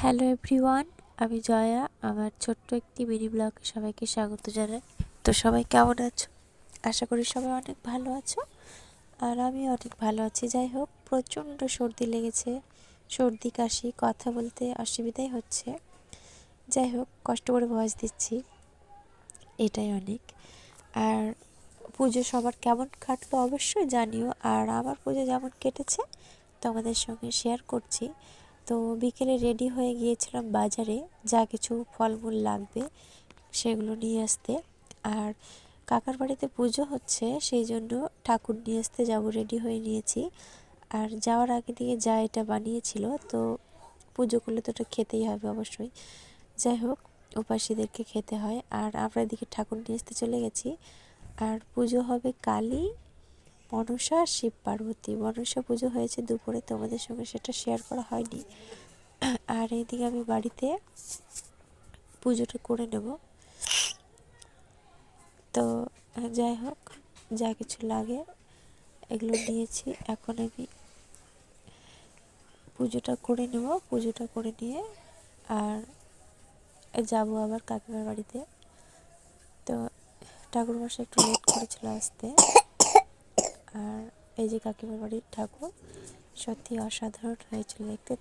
Hello everyone, আমি জয়া। আমার ছোট্ট একটি মিনি ব্লগে সবাইকে স্বাগত জানাই। তো সবাই কেমন আছো? আশা করি সবাই অনেক ভালো আছো, আর আমি অনেক ভালো আছি। যাই হোক, প্রচণ্ড সর্দি লেগেছে, সর্দি কাশি, কথা বলতে অসুবিধাই হচ্ছে। যাই হোক, কষ্ট করে ভয়েস দিচ্ছি, এটাই অনেক। আর পুজো সবার কেমন কাটলো অবশ্যই জানিও, আর আমার পুজো যেমন কেটেছে তোমাদের সঙ্গে শেয়ার করছি। তো বিকেলে রেডি হয়ে গিয়েছিলাম বাজারে, যা কিছু ফলমূল লাগবে সেগুলো নিয়ে আসতে। আর কাকার বাড়িতে পুজো হচ্ছে, সেই জন্য ঠাকুর নিয়ে আসতে যাবো, রেডি হয়ে নিয়েছি। আর যাওয়ার আগে দিয়ে যা এটা বানিয়েছিল, তো পুজো করলে তো এটা খেতেই হবে অবশ্যই। যাই হোক, উপাসীদেরকে খেতে হয়। আর আমরা এদিকে ঠাকুর নিয়ে আসতে চলে গেছি। আর পুজো হবে কালী, মনসা, শিব পার্বতী। মনসা পুজো হয়েছে দুপুরে, তোমাদের সঙ্গে সেটা শেয়ার করা হয়নি। আর এইদিকে আমি বাড়িতে পুজোটা করে নেব। তো যাই হোক, যা কিছু লাগে এগুলো নিয়েছি। এখন আমি পুজোটা করে নেব, পুজোটা করে নিয়ে আর যাব আবার কাকিমার বাড়িতে। তো ঠাকুরমশাই একটু লেট করেছিল আসতে। আর এই যে কাকিমার বাড়ির ঠাকুর, সত্যি অসাধারণ হয়েছিল দেখতে।